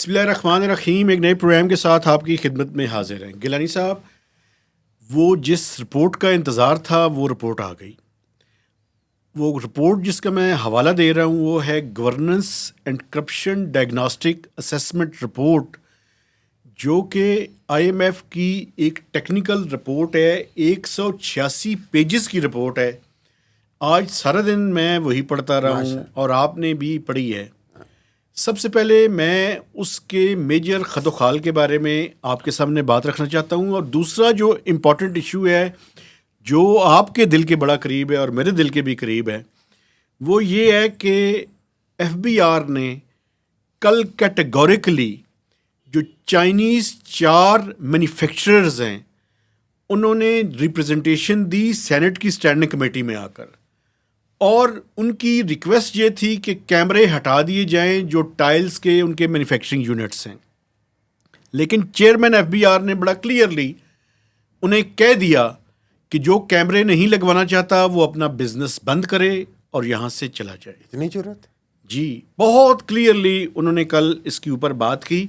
بسم اللہ الرحمن الرحیم. ایک نئے پروگرام کے ساتھ آپ کی خدمت میں حاضر ہیں. گیلانی صاحب، وہ جس رپورٹ کا انتظار تھا وہ رپورٹ آ گئی. وہ رپورٹ جس کا میں حوالہ دے رہا ہوں وہ ہے governance and corruption diagnostic assessment report, جو کہ آئی ایم ایف کی ایک ٹیکنیکل رپورٹ ہے. 186 پیجز کی رپورٹ ہے. آج سارا دن میں وہی پڑھتا رہا ہوں اور آپ نے بھی پڑھی ہے. سب سے پہلے میں اس کے میجر خط و خال کے بارے میں آپ کے سامنے بات رکھنا چاہتا ہوں، اور دوسرا جو امپورٹنٹ ایشو ہے جو آپ کے دل کے بڑا قریب ہے اور میرے دل کے بھی قریب ہے، وہ یہ ہے کہ ایف بی آر نے کل کیٹیگوریکلی جو چائنیز 4 مینوفیکچررز ہیں انہوں نے ریپرزنٹیشن دی سینٹ کی اسٹینڈنگ کمیٹی میں آ کر، اور ان کی ریکویسٹ یہ تھی کہ کیمرے ہٹا دیے جائیں جو ٹائلز کے ان کے مینوفیکچرنگ یونٹس ہیں. لیکن چیئرمین ایف بی آر نے بڑا کلیئرلی انہیں کہہ دیا کہ جو کیمرے نہیں لگوانا چاہتا وہ اپنا بزنس بند کرے اور یہاں سے چلا جائے. اتنی ضرورت؟ جی، بہت کلیئرلی انہوں نے کل اس کے اوپر بات کی.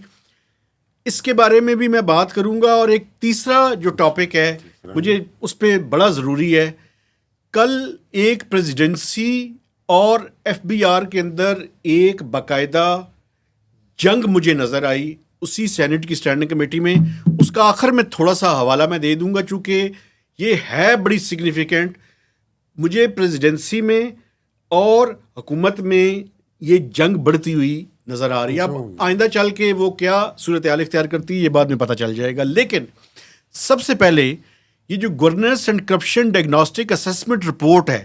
اس کے بارے میں بھی میں بات کروں گا. اور ایک تیسرا جو ٹاپک ہے مجھے اس پہ بڑا ضروری ہے. کل ایک پریزیڈنسی اور ایف بی آر کے اندر ایک باقاعدہ جنگ مجھے نظر آئی اسی سینٹ کی اسٹینڈنگ کمیٹی میں. اس کا آخر میں تھوڑا سا حوالہ میں دے دوں گا چونکہ یہ ہے بڑی سگنیفیکنٹ. مجھے پریزیڈنسی میں اور حکومت میں یہ جنگ بڑھتی ہوئی نظر آ رہی ہے. اب آئندہ چل کے وہ کیا صورتحال اختیار کرتی ہے یہ بعد میں پتہ چل جائے گا. لیکن سب سے پہلے یہ جو governance and corruption diagnostic assessment report ہے،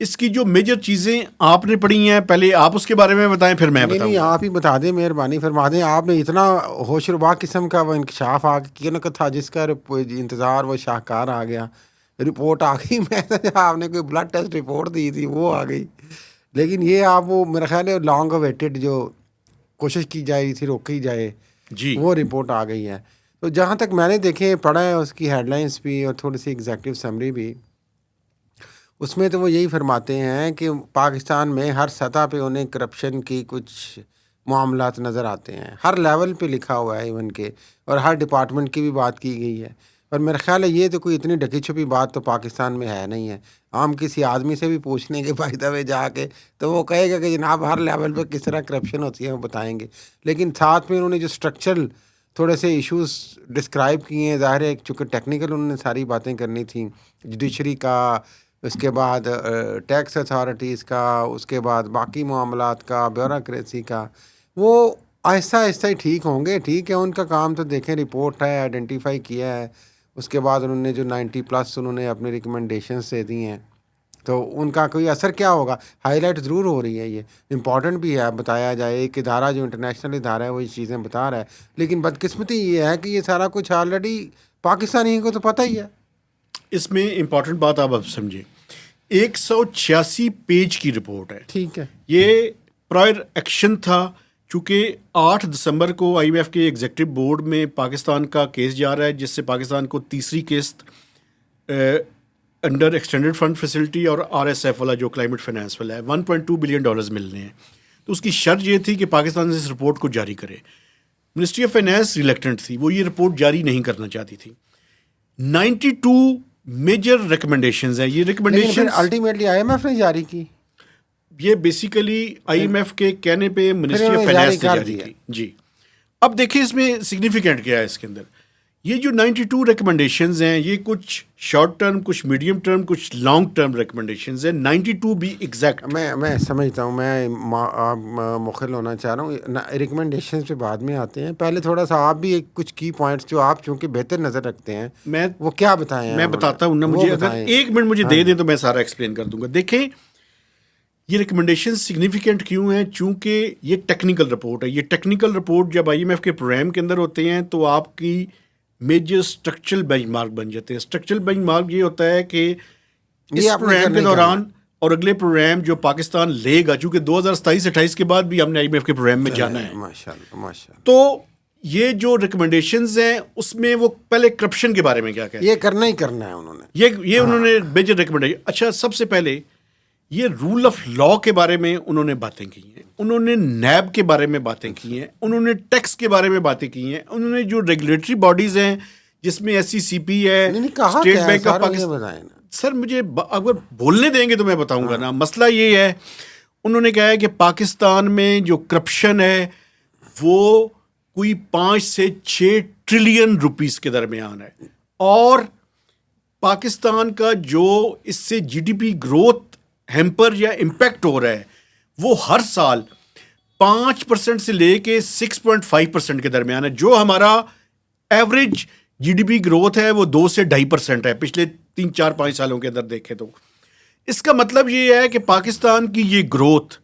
اس کی جو میجر چیزیں آپ نے پڑھی ہیں، پہلے آپ اس کے بارے میں بتائیں پھر میں بتاؤں. نہیں، آپ ہی بتا دیں، مہربانی فرما دیں. آپ نے اتنا ہوش ربا قسم کا وہ انکشاف تھا جس کا انتظار وہ شاہکار آ گیا. رپورٹ آ گئی. میں آپ نے کوئی بلڈ ٹیسٹ رپورٹ دی تھی وہ آ گئی. لیکن یہ آپ وہ میرا خیال ہے لانگ اویٹڈ جو کوشش کی جائے تھی روکی جائے، جی وہ رپورٹ آ گئی ہے. تو جہاں تک میں نے دیکھے پڑھا ہے اس کی ہیڈ لائنس بھی اور تھوڑی سی ایگزیکٹو سمری بھی، اس میں تو وہ یہی فرماتے ہیں کہ پاکستان میں ہر سطح پہ انہیں کرپشن کی کچھ معاملات نظر آتے ہیں. ہر لیول پہ لکھا ہوا ہے ایون کے، اور ہر ڈپارٹمنٹ کی بھی بات کی گئی ہے. اور میرا خیال ہے یہ تو کوئی اتنی ڈھکی چھپی بات تو پاکستان میں ہے نہیں ہے. ہم کسی آدمی سے بھی پوچھنے کے فائدہ میں جا کے تو وہ کہے گا کہ جناب ہر لیول پہ کس طرح کرپشن ہوتی ہے وہ بتائیں گے. لیکن ساتھ میں انہوں نے جو اسٹرکچرل تھوڑے سے ایشوز ڈسکرائب کیے ہیں، ظاہر ہے چونکہ ٹیکنیکل انہوں نے ساری باتیں کرنی تھیں، جوڈیشری کا، اس کے بعد ٹیکس اتھارٹیز کا، اس کے بعد باقی معاملات کا، بیوروکریسی کا، وہ آہستہ آہستہ ہی ٹھیک ہوں گے. ٹھیک ہے، ان کا کام تو دیکھیں رپورٹ ہے، آئیڈینٹیفائی کیا ہے. اس کے بعد انہوں نے جو 90+ انہوں نے اپنے ریکمنڈیشنس دے دی ہیں، تو ان کا کوئی اثر کیا ہوگا؟ ہائی لائٹ ضرور ہو رہی ہے. یہ امپورٹنٹ بھی ہے بتایا جائے. ایک ادارہ جو انٹرنیشنل ادارہ ہے وہ یہ چیزیں بتا رہا ہے. لیکن بدقسمتی یہ ہے کہ یہ سارا کچھ آلریڈی پاکستانی کو تو پتہ ہی ہے. اس میں امپورٹنٹ بات آپ اب سمجھیں. 186 پیج کی رپورٹ ہے. ٹھیک ہے، یہ پرائر ایکشن تھا چونکہ 8 دسمبر کو آئی ایم ایف کے ایگزیکٹو بورڈ میں پاکستان کا کیس جا رہا ہے، جس سے پاکستان کو تیسری قسط انڈر ایکسٹینڈڈ فنڈ فیسلٹی اور آر ایس ایف والا جو کلائمیٹ فائنانس والا ہے $1.2 بلین ملنے ہیں. تو اس کی شرط یہ تھی کہ پاکستان اس رپورٹ کو جاری کرے. منسٹری آف فائنانس ریلیکٹنٹ تھی، وہ یہ رپورٹ جاری نہیں کرنا چاہتی تھی. 92 میجر ریکمنڈیشنز ہیں. یہ recommendation ultimately I M F نے جاری کی. یہ بیسیکلی آئی ایم ایف کے کہنے پہ منسٹری آف فائنانس نے جاری کی. جی، اب دیکھیں اس میں سگنیفیکنٹ کیا ہے. اس کے اندر یہ جو 92 ریکمنڈیشنز ہیں، یہ کچھ شارٹ ٹرم، کچھ میڈیم ٹرم، کچھ لانگ ٹرم ریکمنڈیشنز ہیں. 92 بھی ایگزیکٹ. میں سمجھتا ہوں، میں مخل ہونا چاہ رہا ہوں. ریکمنڈیشنز پہ بعد میں آتے ہیں. پہلے تھوڑا سا آپ بھی کچھ کی پوائنٹس جو آپ چونکہ بہتر نظر رکھتے ہیں وہ کیا بتائیں. میں بتاتا ہوں نا، مجھے اگر 1 منٹ مجھے دے دیں تو میں سارا ایکسپلین کر دوں گا. دیکھیں یہ ریکمنڈیشن سگنیفیکنٹ کیوں ہیں؟ چونکہ یہ ٹیکنیکل رپورٹ ہے. یہ ٹیکنیکل رپورٹ جب آئی ایم ایف کے پروگرام کے اندر ہوتے ہیں تو آپ کی میجر اسٹرکچرل بینچ مارک بن جاتے ہیں. اسٹرکچرل بینچ مارک یہ ہوتا ہے کہ اس پروگرام کے دوران اور اگلے پروگرام جو پاکستان لے گا، چونکہ 2027-28 کے بعد بھی ہم نے آئی ایم ایف کے پروگرام میں جانا ہے. ماشاءاللہ. تو یہ جو ریکمنڈیشنز ہیں اس میں وہ پہلے کرپشن کے بارے میں کیا کہتے ہیں. یہ کرنا ہی کرنا ہے انہوں نے. یہ انہوں نے میجر ریکمنڈیشن. اچھا، سب سے پہلے یہ رول آف لا کے بارے میں انہوں نے باتیں کی ہیں, انہوں نے نیب کے بارے میں باتیں کی ہیں, انہوں نے ٹیکس کے بارے میں باتیں کی ہیں, انہوں نے جو ریگولیٹری باڈیز ہیں جس میں ایس سی سی پی ہے, اسٹیٹ بینک آف پاکستان. سر مجھے اگر بولنے دیں گے تو میں بتاؤں گا نا. مسئلہ یہ ہے, انہوں نے کہا ہے کہ پاکستان میں جو کرپشن ہے وہ کوئی 5 سے 6 ٹریلین روپیز کے درمیان ہے, اور پاکستان کا جو اس سے G D P growth hamper یا امپیکٹ ہو رہا ہے وہ ہر سال 5% سے لے کے 6.5% کے درمیان ہے. جو ہمارا average G D P growth ہے وہ 2 سے 2.5% ہے پچھلے 3-4-5 سالوں کے اندر دیکھیں تو. اس کا مطلب یہ ہے کہ پاکستان کی یہ گروتھ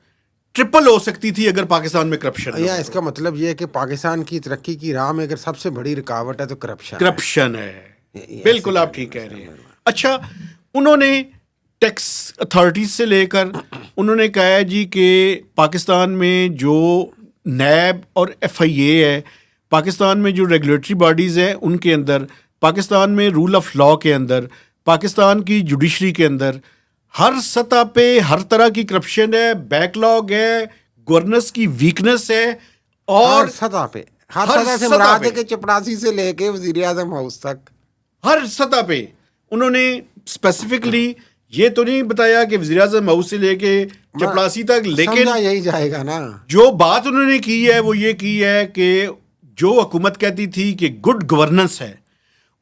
ٹرپل ہو سکتی تھی اگر پاکستان میں کرپشن. یا اس کا مطلب یہ ہے کہ پاکستان کی ترقی کی راہ میں اگر سب سے بڑی رکاوٹ ہے تو کرپشن ہے. بالکل آپ ٹھیک کہہ رہے ہیں. اچھا, انہوں نے ٹیکس اتھارٹیز سے لے کر انہوں نے کہا ہے جی کہ پاکستان میں جو نیب اور ایف آئی اے ہے, پاکستان میں جو ریگولیٹری باڈیز ہیں ان کے اندر, پاکستان میں رول آف لا کے اندر, پاکستان کی جوڈیشری کے اندر ہر سطح پہ ہر طرح کی کرپشن ہے, بیک لاگ ہے, گورننس کی ویکنس ہے, اور ہر سطح پہ, ہر سطح سے مراد ہے کہ چپڑاسی سے لے کے وزیر اعظم ہاؤس تک ہر سطح پہ. انہوں نے اسپیسیفکلی یہ تو نہیں بتایا کہ وزیر اعظم ہاؤس سے لے کے چپڑاسی تک, لیکن یہی جائے گا نا. جو بات انہوں نے کی ہے وہ یہ کی ہے کہ جو حکومت کہتی تھی کہ گڈ گورننس ہے,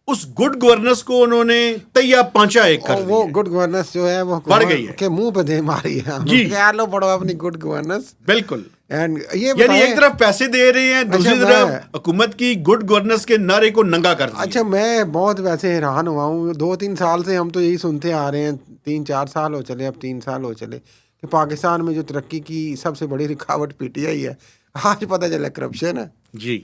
اس گڈ گورننس کو انہوں نے تیا پانچا ایک کر وہ گڈ گورننس جو ہے وہ بڑھ گئی ہے کہ منہ پہ دے ماری ہے جی. لو پڑھو اپنی گڈ گورننس. بالکل, یعنی ایک طرف پیسے دے رہے ہیں, دوسری طرف حکومت کی گڈ گورننس کے نعرے کو ننگا کر دیا. اچھا, میں بہت ویسے حیران ہوا ہوں, 2-3 سال سے ہم تو یہی سنتے آ رہے ہیں, 3-4 سال ہو چلے, اب 3 سال ہو چلے کہ پاکستان میں جو ترقی کی سب سے بڑی رکاوٹ پی ٹی آئی ہے. آج پتہ چلا کرپشن ہے. جی,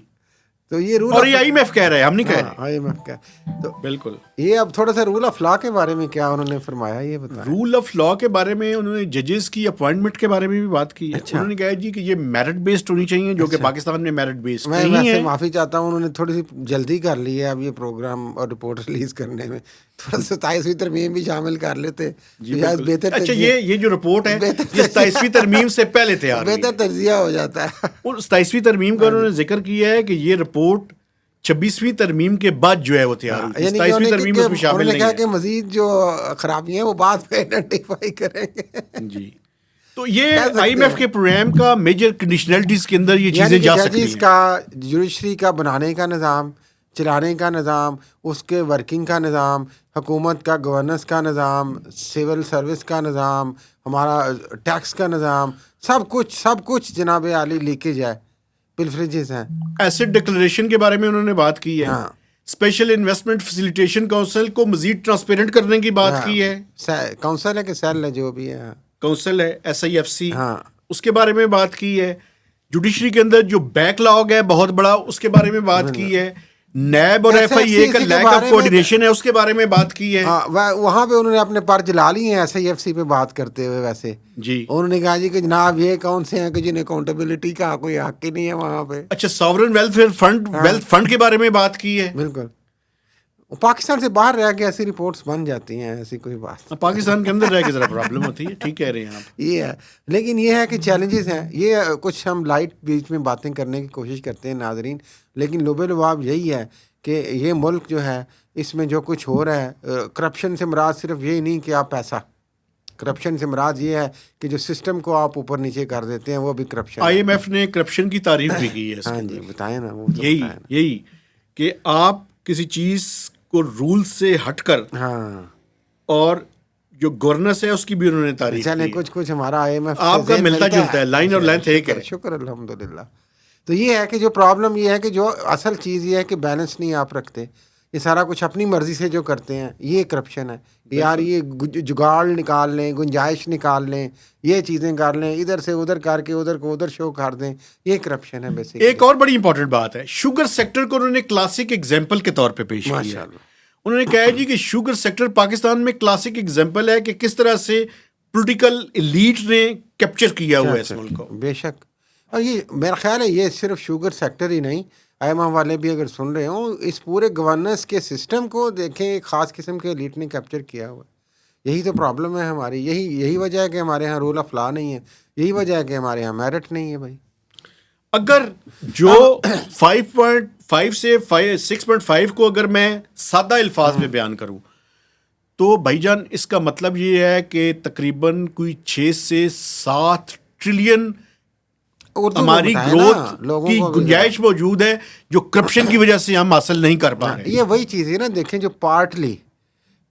تو یہ رول, اور یہ آئی ایم ایف کہہ رہے ہیں, ہم نہیں کہہ رہے. آئی ایم ایف کا تو بالکل. یہ اب تھوڑا سا رول آف لا کے بارے میں کیا انہوں نے فرمایا, یہ بتائیں. رول آف لا کے بارے میں انہوں نے ججز کی اپوائنٹمنٹ کے بارے میں بھی بات کی ہے. انہوں نے کہا جی کہ یہ میرٹ بیسڈ ہونی چاہیے, جو کہ پاکستان میں میرٹ بیسڈ نہیں ہے. میں ویسے معافی چاہتا ہوں, انہوں نے تھوڑی سی جلدی کر لی ہے اب یہ پروگرام اور رپورٹ ریلیز کرنے میں, تھوڑا 27ویں ترمیم بھی شامل کر لیتے. اچھا, یہ جو رپورٹ ہے یہ 27ویں ترمیم سے پہلے تیار ہوئی, بہتر تجزیہ ہو جاتا ہے. اور 27ویں ترمیم کا انہوں نے ذکر کیا ہے کہ یہ رپورٹ 26ویں ترمیم کے بعد جو ہے وہ تیار ہوئی. 27ویں ترمیم اس میں شامل نہیں ہے. کہ مزید جو خرابیاں ہیں وہ بعد میں آئیڈینٹیفائی کریں گے. جی, تو یہ آئی ایم ایف کے پروگرام کا میجر کنڈیشنلٹیز کے اندر یہ چیزیں جا سکتی ہیں. ججز کا جوڈیشری کا بنانے کا نظام, چلانے کا نظام, اس کے ورکنگ کا نظام, حکومت کا گورننس کا نظام, سول سروس کا نظام, ہمارا ٹیکس کا نظام, سب کچھ جناب عالی لیکیج ہے, پلفریجز ہیں. ایسٹ ڈکلریشن کے بارے میں انہوں نے بات کی ہے. اسپیشل انویسٹمنٹ فیسیلیٹیشن کونسل کو مزید ٹرانسپیرنٹ کرنے کی بات کی ہے. کونسل ہے کہ سیل ہے, جو بھی ہے, کونسل ہے, ایس آئی ایف سی, اس کے بارے میں بات کی ہے. جوڈیشری کے اندر جو بیک لاگ ہے بہت بڑا, اس کے بارے میں بات کی ہے. نیب اور ایف آئی اے کا لیک آف کوآرڈینیشن ہے, اس کے بارے میں بات کی ہے. وہاں پہ انہوں نے اپنے پر جلا لی ہیں ایس آئی ایف سی پہ بات کرتے ہوئے. ویسے جی, انہوں نے کہا جی کہ جناب یہ کون سے ہیں کہ جنہیں اکاؤنٹیبلٹی کا کوئی حق ہی نہیں ہے وہاں پہ. اچھا, sovereign welfare fund, wealth fund کے بارے میں بات کی ہے. بالکل, پاکستان سے باہر رہ کے ایسی رپورٹس بن جاتی ہیں, ایسی کوئی بات. پاکستان کے اندر رہ کے ذرا پرابلم ہوتی ہے, ٹھیک کہہ رہے ہیں آپ. یہ ہے, لیکن یہ ہے کہ چیلنجز ہیں. یہ کچھ ہم لائٹ بیچ میں باتیں کرنے کی کوشش کرتے ہیں ناظرین, لیکن لب لباب یہی ہے کہ یہ ملک جو ہے اس میں جو کچھ ہو رہا ہے, کرپشن سے مراد صرف یہی نہیں کہ آپ پیسہ, کرپشن سے مراد یہ ہے کہ جو سسٹم کو آپ اوپر نیچے کر دیتے ہیں وہ بھی کرپشن. آئی ایم ایف نے کرپشن کی تعریف بھی کی ہے. ہاں جی, بتائیں نا. وہ یہی کہ آپ کسی چیز کو رول سے ہٹ کر, اور جو گورننس ہے اس کی بھی انہوں نے تعریف کی ہے. کچھ ہمارا آئی ایم ایف آپ کا ملتا جلتا ہے, لائن اور لینتھ ایک ہے. شکر الحمدللہ. تو یہ ہے کہ جو پرابلم یہ ہے کہ جو اصل چیز یہ ہے کہ بیلنس نہیں آپ رکھتے, یہ سارا کچھ اپنی مرضی سے جو کرتے ہیں, یہ کرپشن ہے. یار یہ جگاڑ نکال لیں, گنجائش نکال لیں, یہ چیزیں کر لیں, ادھر سے ادھر کر کے ادھر کو ادھر شو کر دیں, یہ کرپشن ہے بیسک. ایک اور بڑی امپورٹنٹ بات ہے, شوگر سیکٹر کو انہوں نے کلاسک ایگزامپل کے طور پہ پیش کیا. انہوں نے کہا جی کہ شوگر سیکٹر پاکستان میں کلاسک ایگزامپل ہے کہ کس طرح سے پولیٹیکل ایلیٹ نے کیپچر کیا ہوا ہے اس ملک کو. بے شک, اور یہ میرا خیال ہے یہ صرف شوگر سیکٹر ہی نہیں, آئی ایم ایف والے بھی اگر سن رہے ہوں, اس پورے گورننس کے سسٹم کو دیکھیں, ایک خاص قسم کے ایلیٹ نے کیپچر کیا ہوا ہے. یہی تو پرابلم ہے ہماری. یہی وجہ ہے کہ ہمارے یہاں رول آف لا نہیں ہے. یہی وجہ ہے کہ ہمارے یہاں میرٹ نہیں ہے بھائی. اگر جو 5.5 سے 6.5 کو اگر میں سادہ الفاظ میں بیان کروں تو بھائی جان اس کا مطلب یہ ہے کہ تقریباً کوئی 6 سے 7 ٹریلین ہماری گروتھ کی گنجائش موجود ہے جو کرپشن کی وجہ سے ہم حاصل نہیں کر پا رہے. یہ وہی چیز ہے نا. دیکھیں جو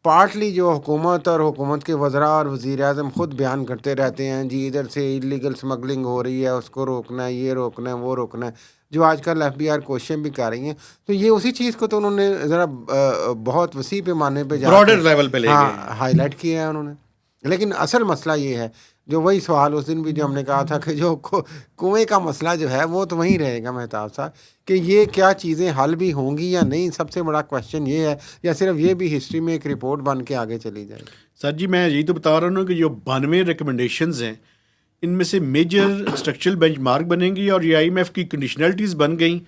پارٹلی جو حکومت اور حکومت کے وزراء اور وزیر اعظم خود بیان کرتے رہتے ہیں جی ادھر سے ایلیگل اسمگلنگ ہو رہی ہے, اس کو روکنا ہے, یہ روکنا ہے, وہ روکنا ہے, جو آج کل ایف بی آر کوشچن بھی کر رہی ہیں, تو یہ اسی چیز کو تو انہوں نے ذرا بہت وسیع پیمانے پہ براڈر لیول پہ لے گئے, ہائی لائٹ کیا ہے انہوں نے. لیکن اصل مسئلہ یہ ہے جو وہی سوال اس دن بھی جو ہم نے کہا تھا کہ جو کنویں کا مسئلہ جو ہے وہ تو وہیں رہے گا مہتاب صاحب, کہ یہ کیا چیزیں حل بھی ہوں گی یا نہیں. سب سے بڑا کویشچن یہ ہے, یا صرف یہ بھی ہسٹری میں ایک رپورٹ بن کے آگے چلی جائے گی. سر جی میں یہی تو بتا رہا ہوں کہ جو 92 ریکمنڈیشنز ہیں ان میں سے میجر اسٹرکچرل بینچ مارک بنیں گی اور یہ آئی ایم ایف کی کنڈیشنلٹیز بن گئیں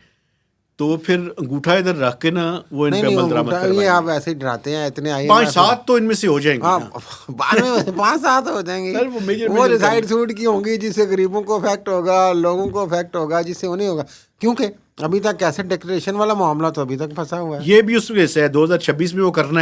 تو پھر انگوٹھا ادھر رکھ کے نا وہ ان پہ عمل درآمد نہیں, یہ آپ ایسے ہی ڈراتے ہیں اتنے. 5-7 تو ان میں سے ہو جائیں گے. 5-7 ہو جائیں گے. وہ ریزائڈ سوٹ کی ہوں گی جس سے غریبوں کو افیکٹ ہوگا, لوگوں کو افیکٹ ہوگا, جس سے انہیں ہوگا. کیونکہ ابھی تک ایسے ڈیکلیریشن والا معاملہ تو ابھی تک پھنسا ہوا ہے. یہ بھی اس وجہ سے ہے 2026 میں وہ کرنا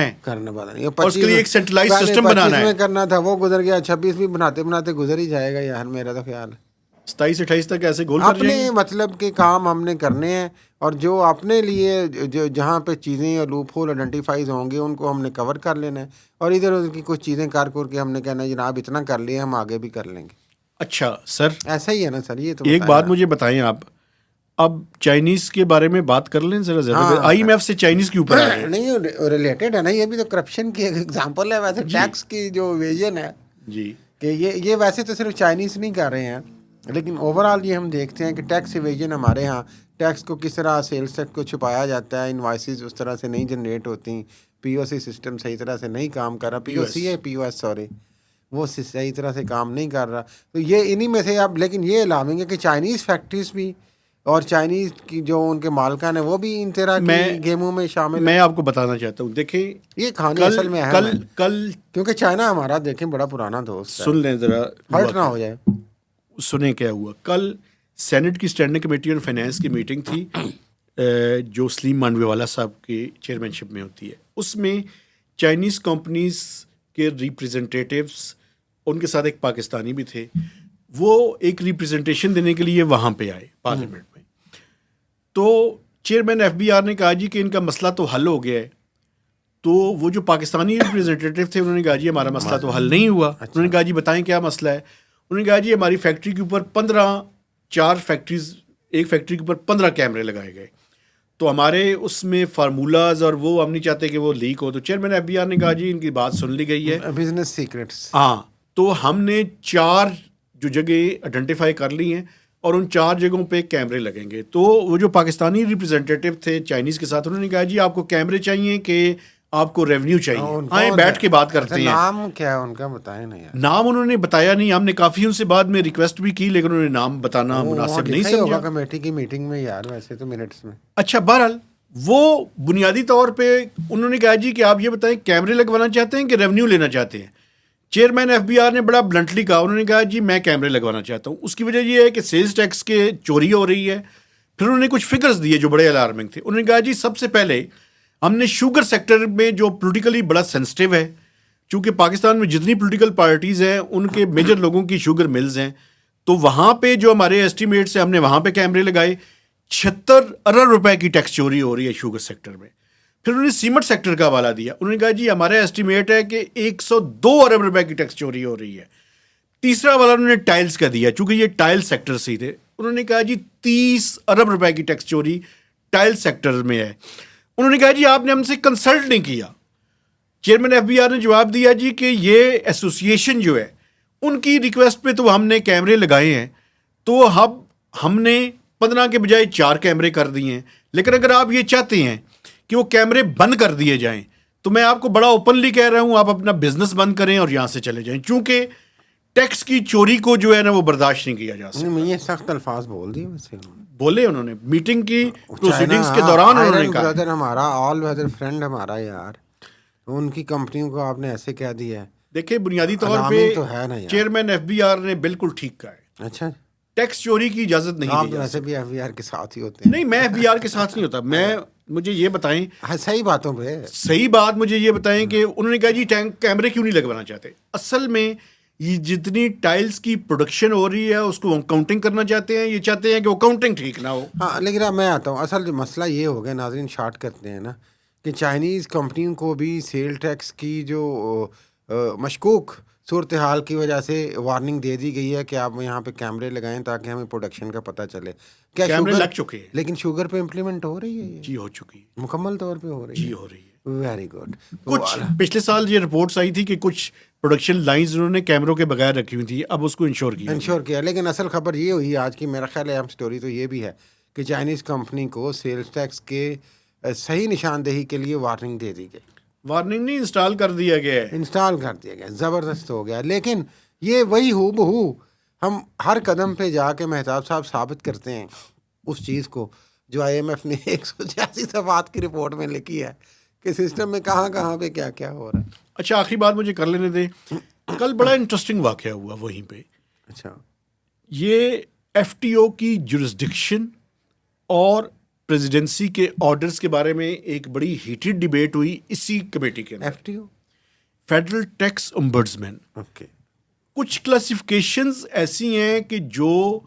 والا نہیں, اور اس کے لیے ایک سینٹرلائز سسٹم بنانا ہے. کرنا تھا وہ گزر گیا. 26 بھی بناتے بناتے گزر ہی جائے گا یار, میرا تو خیال ہے 27-28 تک ایسے گول کر جائیں گے. اپنے مطلب کے کام ہم نے کرنے ہیں, اور جو اپنے لیے جو جہاں پہ چیزیں اور لوپ ہول آئیڈینٹیفائز ہوں گے ان کو ہم نے کور کر لینا ہے, اور ادھر ادھر کی کچھ چیزیں کر کے ہم نے کہنا ہے جناب اتنا کر لیے, ہم آگے بھی کر لیں گے. اچھا سر ایسا ہی ہے نا سر. یہ تو ایک بات مجھے بتائیں آپ, اب چائنیز کے بارے میں بات کر لیں ذرا زیادہ. آئی ایم ایف سے چائنیز کے اوپر نہیں ریلیٹڈ ہے نا, یہ بھی تو کرپشن کی ایک ایگزامپل ہے. ویسے ٹیکس کی جو ایویژن ہے جی کہ یہ ویسے تو صرف چائنیز نہیں کر رہے ہیں, لیکن اوور آل یہ ہم دیکھتے ہیں کہ ٹیکس ایویژن ہمارے ہاں, ٹیکس کو کس طرح سیلس ٹیکس کو چھپایا جاتا ہے, انوائسز اس طرح سے نہیں جنریٹ ہوتی, پی او سی سسٹم صحیح طرح سے نہیں کام کر رہا, پی او سی ہے پی او ایس سوری, وہ صحیح طرح سے کام نہیں کر رہا. تو یہ انہی میں سے اب, لیکن یہ اعلانیں گے کہ چائنیز فیکٹریز بھی اور چائنیز کی جو ان کے مالکان ہیں وہ بھی ان طرح کی گیموں میں شامل ہیں. میں آپ کو بتانا چاہتا ہوں, دیکھیں یہ کھانے اصل میں اہم ہے کل کیونکہ چائنا ہمارا دیکھیں بڑا پرانا دوست ہے. سن لیں ذرا, ہرٹ نہ ہو جائے. سنیں کیا ہوا. کل سینٹ کی اسٹینڈنگ کمیٹی اور فائنینس کی میٹنگ تھی جو سلیم مانڈوی والا صاحب کی چیئرمین شپ میں ہوتی ہے. اس میں چائنیز کمپنیز کے ریپریزنٹیٹیوس, ان کے ساتھ ایک پاکستانی بھی تھے, وہ ایک ریپریزنٹیشن دینے کے لیے وہاں پہ آئے پارلیمنٹ میں. تو چیئرمین ایف بی آر نے کہا جی کہ ان کا مسئلہ تو حل ہو گیا ہے. تو وہ جو پاکستانی ریپریزنٹیٹیو تھے انہوں نے کہا جی ہمارا مسئلہ تو حل نہیں ہوا. انہوں نے کہا جی بتائیں کیا مسئلہ ہے. انہوں نے کہا جی ہماری فیکٹری کے اوپر 4 فیکٹریز, ایک فیکٹری کے اوپر 15 کیمرے لگائے گئے, تو ہمارے اس میں فارمولاز اور وہ ہم نہیں چاہتے کہ وہ لیک ہو. تو چیئرمین ایف بی آر نے کہا جی ان کی بات سن لی گئی ہے, بزنس سیکرٹس. ہاں, تو ہم نے 4 جو جگہ آئیڈینٹیفائی کر لی ہیں اور ان 4 جگہوں پہ کیمرے لگیں گے. تو وہ جو پاکستانی ریپریزنٹیٹیو تھے چائنیز کے ساتھ, انہوں نے کہا جی آپ کو کیمرے چاہیے کہ آپ کو ریونیو چاہیے, آئیں بیٹھ کے بات کرتے ہیں. نام کیا ہے ان کا بتائیں نا یار. نام انہوں نے بتایا نہیں, ہم نے کافی ان سے بعد میں ریکویسٹ بھی کی لیکن انہوں نے نام بتانا مناسب نہیں سمجھا کمیٹی کی میٹنگ میں یار, ویسے تو منٹس میں. اچھا بہرحال وہ بنیادی طور پہ انہوں نے کہا جی کہ آپ یہ بتائیں کیمرے لگوانا چاہتے ہیں کہ ریونیو لینا چاہتے ہیں. چیئرمین ایف بی آر نے بڑا بلنٹلی کہا, انہوں نے کہا جی میں کیمرے لگوانا چاہتا ہوں. اس کی وجہ یہ ہے کہ سیلز ٹیکس کے چوری ہو رہی ہے. پھر انہوں نے کچھ فگرز دیے جو بڑے الارمنگ تھے. انہوں نے کہا جی سب سے پہلے ہم نے شوگر سیکٹر میں جو پولیٹیکلی بڑا سینسٹیو ہے, چونکہ پاکستان میں جتنی پولیٹیکل پارٹیز ہیں ان کے میجر لوگوں کی شوگر ملز ہیں, تو وہاں پہ جو ہمارے ایسٹیمیٹس ہیں ہم نے وہاں پہ کیمرے لگائے. 76 ارب روپے کی ٹیکس چوری ہو رہی ہے شوگر سیکٹر میں. پھر انہوں نے سیمنٹ سیکٹر کا حوالہ دیا. انہوں نے کہا جی ہمارا ایسٹیمیٹ ہے کہ 102 ارب روپے کی ٹیکس چوری ہو رہی ہے. تیسرا والا انہوں نے ٹائلز کا دیا, چونکہ یہ ٹائل سیکٹر سے ہی تھے. انہوں نے کہا جی 30 ارب روپے کی ٹیکس چوری ٹائل سیکٹر میں ہے. انہوں نے کہا جی آپ نے ہم سے کنسلٹ نہیں کیا. چیئرمین ایف بی آر نے جواب دیا جی کہ یہ ایسوسیشن جو ہے ان کی ریکویسٹ پہ تو ہم نے کیمرے لگائے ہیں, تو اب ہم نے 15 کے بجائے 4 کیمرے کر دیے ہیں. لیکن اگر آپ یہ چاہتے ہیں کہ وہ کیمرے بند کر دیے جائیں تو میں آپ کو بڑا اوپنلی کہہ رہا ہوں آپ اپنا بزنس بند کریں اور یہاں سے چلے جائیں, چونکہ ٹیکس کی چوری کو جو ہے نا وہ برداشت نہیں کیا جا سکتا. یہ سخت الفاظ بول دیے ویسے بولے انہوں نے میٹنگ کی پروسیڈنگز کے دوران. انہوں نے کہا برادر ہمارا آل ویدر فرینڈ ہمارا یار, ان کی کمپنیوں کو آپ نے ایسے کہہ دیا ہے. دیکھیں بنیادی طور علامین پہ تو ہے نا یار. چیئرمین ایف بی آر نے بالکل ٹھیک کہا ہے، اچھا ٹیکس چوری کی اجازت نہیں آپ دی تو جا ویسے سکتی. بھی ایف بی آر کے ساتھ ہی ہوتے ہیں. نہیں میں ایف بی آر کے ساتھ نہیں ہوتا، مجھے یہ بتائیں ہاں صحیح باتوں پہ. صحیح بات مجھے یہ بتائیں کہ انہوں نے کہا جی کیمرے کیوں نہیں لگوانا چاہتے. اصل میں یہ جتنی ٹائلز کی پروڈکشن ہو رہی ہے اس کو ہم کاؤنٹنگ کرنا چاہتے ہیں، یہ چاہتے ہیں کہ وہ کاؤنٹنگ ٹھیک نہ ہو. ہاں لیکن اب میں آتا ہوں، اصل جو مسئلہ یہ ہو گیا ناظرین شارٹ کرتے ہیں نا کہ چائنیز کمپنیوں کو بھی سیل ٹیکس کی جو مشکوک صورتحال کی وجہ سے وارننگ دے دی گئی ہے کہ آپ یہاں پہ کیمرے لگائیں تاکہ ہمیں پروڈکشن کا پتہ چلے. کیا کیمرے شوگر، لگ چکے ہیں. لیکن شوگر پہ امپلیمنٹ ہو رہی ہے یہ جی ہو چکی ہے، مکمل طور پہ ہو رہی جی ہے. ہو رہی ہے. Very good. کچھ پچھلے سال یہ رپورٹس آئی تھی کہ کچھ پروڈکشن لائنز انہوں نے کیمروں کے بغیر رکھی ہوئی تھی، اب اس کو انشور کیا گیا. انشور کیا، لیکن اصل خبر یہ ہوئی آج کی، میرا خیال ہے اہم سٹوری تو یہ بھی ہے کہ چائنیز کمپنی کو سیلز ٹیکس کے صحیح نشاندہی کے لیے وارننگ دے دی گئی. وارننگ نہیں، انسٹال کر دیا گیا ہے. انسٹال کر دیا گیا، زبردست ہو گیا. لیکن یہ وہی ہو بہو ہم ہر قدم پہ جا کے مہتاب صاحب ثابت کرتے ہیں اس چیز کو جو آئی ایم ایف نے 186 صفحات کی رپورٹ میں لکھی ہے کہ سسٹم میں کہاں کہاں پہ کیا کیا ہو رہا ہے. اچھا آخری بات مجھے کر لینے دیں. کل بڑا انٹرسٹنگ واقعہ ہوا وہیں پہ. اچھا یہ ایف ٹی او کی جورسڈکشن اور پریزیڈنسی کے آرڈرز کے بارے میں ایک بڑی ہیٹڈ ڈیبیٹ ہوئی اسی کمیٹی کے اندر. F T O federal tax ombudsman. Okay. کچھ کلاسیفیکیشنز ایسی ہیں کہ جو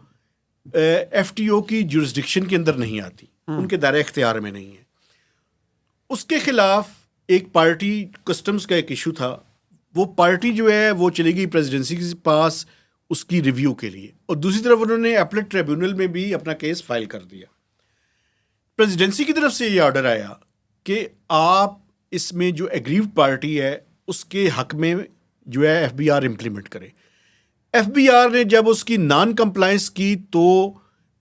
ایف ٹی او کی جورسڈکشن کے اندر نہیں آتی، ان کے دائرۂ اختیار میں نہیں ہے. اس کے خلاف ایک پارٹی، کسٹمز کا ایک ایشو تھا، وہ پارٹی جو ہے وہ چلی گئی پریزیڈنسی کے پاس اس کی ریویو کے لیے، اور دوسری طرف انہوں نے اپلیٹ ٹریبیونل میں بھی اپنا کیس فائل کر دیا. پریزیڈنسی کی طرف سے یہ آرڈر آیا کہ آپ اس میں جو ایگریوڈ پارٹی ہے اس کے حق میں جو ہے ایف بی آر امپلیمنٹ کرے. ایف بی آر نے جب اس کی نان کمپلائنس کی تو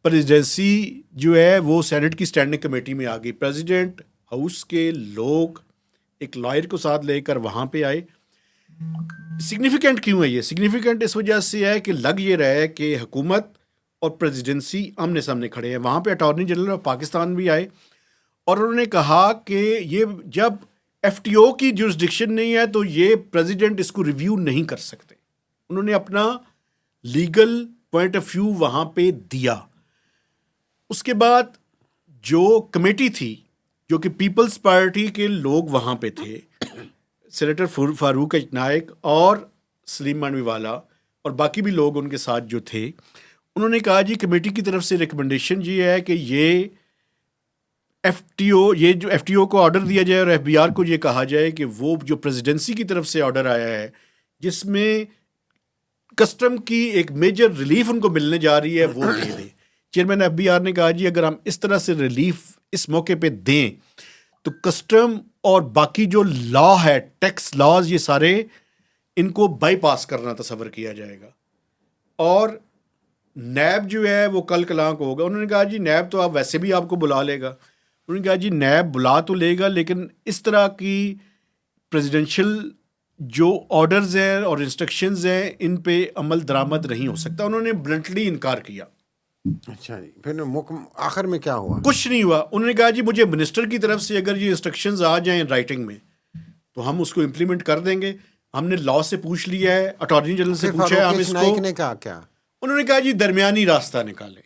پریزیڈنسی جو ہے وہ سینٹ کی اسٹینڈنگ کمیٹی میں آ گئی. پریزیڈنٹ ہاؤس کے لوگ ایک لائر کو ساتھ لے کر وہاں پہ آئے. سگنیفیکنٹ کیوں ہے یہ؟ سگنیفیکنٹ اس وجہ سے ہے کہ لگ یہ رہا ہے کہ حکومت اور پریزیڈنسی آمنے سامنے کھڑے ہیں. وہاں پہ اٹارنی جنرل آف پاکستان بھی آئے اور انہوں نے کہا کہ یہ جب ایف ٹی او کی جورسڈکشن نہیں ہے تو یہ پریزیڈنٹ اس کو ریویو نہیں کر سکتے. انہوں نے اپنا لیگل پوائنٹ آف ویو وہاں پہ دیا. اس کے بعد جو کمیٹی تھی جو کہ پیپلز پارٹی کے لوگ وہاں پہ تھے، سینیٹر فاروق نائک اور سلیم مانوی والا اور باقی بھی لوگ ان کے ساتھ جو تھے، انہوں نے کہا جی کمیٹی کی طرف سے ریکمنڈیشن یہ ہے کہ یہ ایف ٹی او کو آرڈر دیا جائے اور ایف بی آر کو یہ کہا جائے کہ وہ جو پریزیڈنسی کی طرف سے آرڈر آیا ہے جس میں کسٹم کی ایک میجر ریلیف ان کو ملنے جا رہی ہے وہ دے دیں. چیئرمین ایف بی آر نے کہا جی اگر ہم اس طرح سے ریلیف اس موقع پہ دیں تو کسٹم اور باقی جو لا ہے، ٹیکس لاز، یہ سارے ان کو بائی پاس کرنا تصور کیا جائے گا. اور نیب جو ہے وہ کل کلاں کو ہوگا. انہوں نے کہا جی نیب تو آپ ویسے بھی آپ کو بلا لے گا. انہوں نے کہا جی نیب بلا تو لے گا لیکن اس طرح کی پریزیڈنشل جو آرڈرز ہیں اور انسٹرکشنز ہیں ان پہ عمل درآمد نہیں ہو سکتا. انہوں نے بلنٹلی انکار کیا. اچھا جی، پھر آخر میں کیا ہوا؟ کچھ نہیں ہوا. انہوں نے کہا جی مجھے منسٹر کی طرف سے اگر یہ انسٹرکشنز آ جائیں رائٹنگ میں تو ہم اس کو امپلیمنٹ کر دیں گے. ہم نے لا سے پوچھ لیا ہے، اٹارنی جنرل سے پوچھا ہے، ہم اس کو. نے کہا کیا؟ انہوں نے کہا جی درمیانی راستہ نکالیں.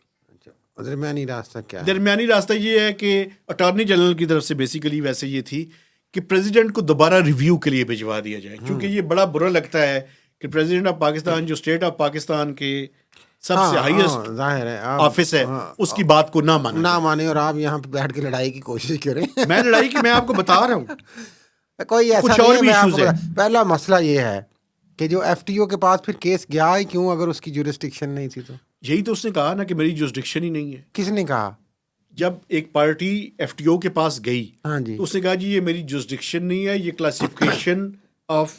درمیانی راستہ کیا ہے؟ درمیانی راستہ یہ ہے کہ اٹارنی جنرل کی طرف سے بیسیکلی ویسے یہ تھی کہ پریزیڈنٹ کو دوبارہ ریویو کے لیے بھجوا دیا جائے، کیونکہ یہ بڑا برا لگتا ہے کہ پریزیڈنٹ آف پاکستان جو اسٹیٹ آف پاکستان کے سب سے ہائیسٹ ظاہر ہے آفس ہے اس کی بات کو نہ مانے اور آپ یہاں پہ بیٹھ کے لڑائی کی کوشش کریں. میں لڑائی کی، میں آپ کو بتا رہا ہوں کوئی ایسا کچھ اور بھی ایشوز ہیں. پہلا مسئلہ یہ ہے کہ جو ایف ٹی او کے پاس پھر کیس گیا ہی کیوں اگر اس کی جورسڈکشن نہیں تھی تو؟ یہی تو اس نے کہا نا کہ میری جورسڈکشن ہی نہیں ہے. کس نے کہا؟ جب ایک پارٹی ایف ٹی او کے پاس گئی ہاں جی تو اس نے کہا جی یہ میری جورسڈکشن نہیں ہے، یہ کلاسیفیکیشن آف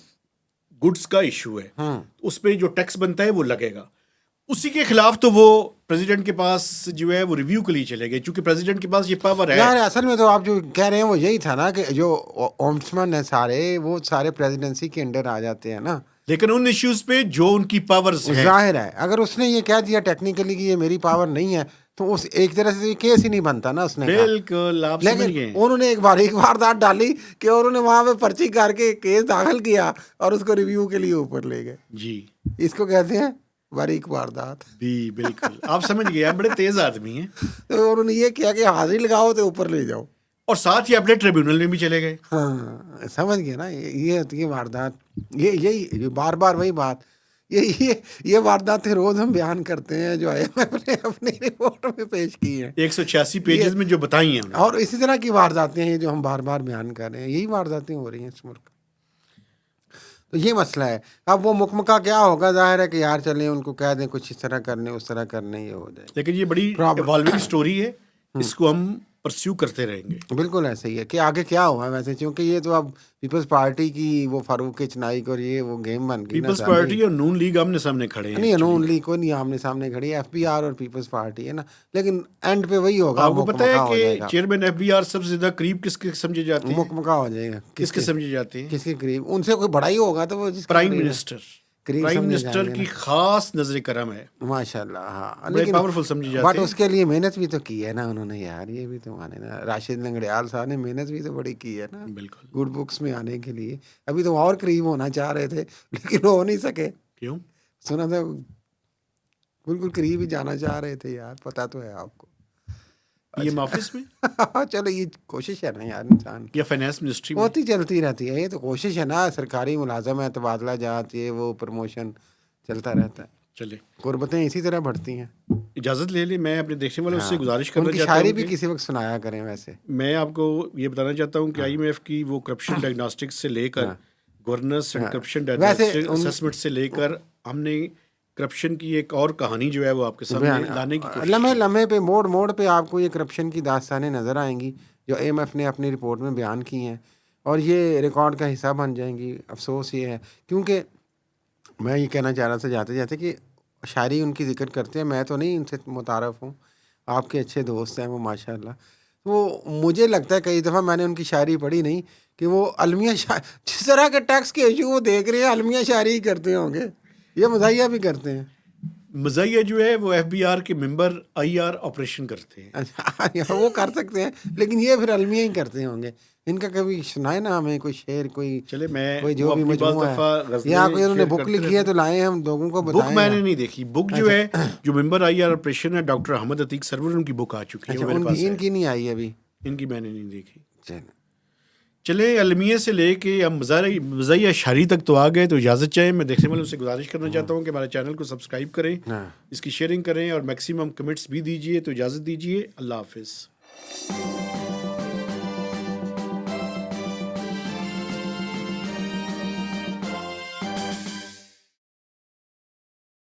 گڈس کا ایشو ہے، اس پہ جو ٹیکس بنتا ہے وہ لگے گا. اسی کے خلاف تو وہ پریزیڈنٹ کے پاس جو ہے وہ ریویو کے لیے چلے گئے، چونکہ پریزیڈنٹ کے پاس یہ پاور ہے. یار اصل میں تو آپ جو کہہ رہے ہیں وہ یہی تھا نا کہ جو اومبڈسمن ہیں سارے وہ سارے پریزیڈنسی کے انڈر آ جاتے ہیں نا، لیکن ان ایشوز پہ جو ان کی پاورز ہیں. ظاہر ہے اگر اس نے یہ کہہ دیا ٹیکنیکلی کہ یہ میری پاور نہیں ہے تو اس ایک طرح سے کیس ہی نہیں بنتا نا، اس نے کہا. بالکل آپ سمجھ لیکن گئے. انہوں نے ایک واردات ڈالی کہ انہوں نے وہاں پہ پرچی کر کے کیس داخل کیا اور اس کو ریویو کے لیے اوپر لے گئے. جی اس کو کہتے ہیں باریک واردات. جی بالکل آپ سمجھ گئے. آپ بڑے تیز آدمی ہیں. تو انہوں نے یہ کیا کہ حاضری لگاؤ تو اوپر لے جاؤ. اور ساتھ ہی اپنے ٹریبیونل میں بھی چلے گئے. ہاں سمجھ گئے نا. یہ ہوتی ہے واردات. یہی بار بار وہی بات. یہ وارداتیں روز ہم بیان کرتے ہیں جو IMF نے اپنی رپورٹ میں پیش کی ہیں. 186 پیجز میں جو بتائی ہیں انہوں نے. اور اسی طرح کی وارداتیں ہیں جو ہم بار بار بیان کر رہے ہیں. یہی وارداتیں ہو رہی ہیں اس ملک. تو یہ مسئلہ ہے. اب وہ مکمکہ کیا ہوگا، ظاہر ہے کہ یار چلیں ان کو کہہ دیں کچھ اس طرح کرنے اس طرح کرنے، یہ ہو جائے. لیکن یہ بڑی ایوالونگ سٹوری ہے، اس کو ہم پرسیو کرتے رہیں گے. بالکل ایسا ہی ہے کہ آگے کیا ہوا ہے ویسے، چونکہ یہ تو اب پیپلز پارٹی کی وہ فاروق چنائک اور یہ وہ گیم بن گئی نا. پیپلز پارٹی اور نون لیگ آمنے سامنے کھڑے ہیں. نہیں نون لیگ کوئی نہیں آمنے سامنے کھڑی ہے، FBR اور پیپلز پارٹی ہے نا. لیکن اینڈ پہ وہی ہوگا. آپ کو پتہ ہے کہ چیئرمین FBR سب سے زیادہ قریب کس کے سمجھے جاتے ہیں؟ مکمکہ ہو جائے گا. کس کے سمجھے جاتے ہیں؟ کس کے قریب؟ ان سے کوئی بڑا ہی ہوگا تو وہ پرائم منسٹر کی خاص نظر کرم ہے. ماشاء اللہ. ہاں بڑے پاورفل سمجھے جاتے بٹ ہیں. اس کے لیے محنت بھی تو کی ہے نا انہوں نے یار. یہ بھی تو مانے نا، راشد لنگڑیال صاحب نے محنت بھی تو بڑی کی ہے نا بالکل گڈ بکس میں آنے کے لیے. ابھی تو اور قریب ہونا چاہ رہے تھے لیکن ہو نہیں سکے. کیوں؟ سنا تھا بالکل قریب ہی جانا چاہ رہے تھے یار. پتہ تو ہے آپ کو. یہ آفس میں چلو یہ کوشش ہے نا یار انسان کی، یا فائنانس منسٹری میں ہوتی چلتی رہتی ہے. یہ تو کوشش ہے نا. سرکاری ملازم ہے، تبادلہ جات، یہ وہ پروموشن چلتا رہتا ہے. چلے قربتیں اسی طرح بڑھتی ہیں. اجازت لے لیں. میں اپنے دیکھنے والوں سے گزارش ان کرنا کی چاہتا شاعری ہوں بھی کہ کسی وقت سنایا کریں. ویسے میں آپ کو یہ بتانا چاہتا ہوں کہ IMF کی وہ کرپشن ڈائگنوسٹکس سے لے کر گورننس اینڈ کرپشن اسیسمنٹ سے لے کر ہم نے کرپشن کی ایک اور کہانی جو ہے وہ آپ کے سامنے لانے کی کوشش لمحے لمحے پہ موڑ موڑ پہ آپ کو یہ کرپشن کی داستانیں نظر آئیں گی جو IMF نے اپنی رپورٹ میں بیان کی ہیں، اور یہ ریکارڈ کا حصہ بن جائیں گی. افسوس یہ ہے کیونکہ میں یہ کہنا چاہ رہا تھا جاتے جاتے کہ شاعری ان کی ذکر کرتے ہیں. میں تو نہیں ان سے متعارف ہوں، آپ کے اچھے دوست ہیں وہ ماشاء اللہ. وہ مجھے لگتا ہے کئی دفعہ میں نے ان کی شاعری پڑھی نہیں کہ وہ المیہ جس طرح کے ٹیکس کے ایشو وہ دیکھ رہے ہیں المیہ شاعری ہی کرتے ہوں گے. یہ مزاحیہ بھی کرتے ہیں. مزاحیہ جو ہے وہ FBR کے ممبر IR آپریشن کرتے ہیں. اچھا وہ کر سکتے ہیں لیکن یہ پھر المیہ ہی کرتے ہوں گے. ان کا کبھی سنائے نا ہمیں کوئی شعر، کوئی چلے میں کوئی جو بھی مجموعہ ہے یا کوئی انہوں نے بک لکھی ہے تو لائیں ہم لوگوں کو بتائیں. بک میں نے نہیں دیکھی. بک جو ہے جو ممبر IR آپریشن ہے ڈاکٹر احمد عتیق سرور، ان کی بک آ چکی ہے میرے پاس. ان کی نہیں آئی ابھی. ان کی میں نے نہیں دیکھی. چلے المیہ سے لے کے ہم مزاحیہ شاعری تک تو آ گئے تو اجازت چاہیں. میں دیکھنے والوں سے گزارش کرنا چاہتا ہوں کہ ہمارے چینل کو سبسکرائب کریں، اس کی شیئرنگ کریں اور میکسیمم کمنٹس بھی دیجیے. تو اجازت دیجیے. اللہ حافظ.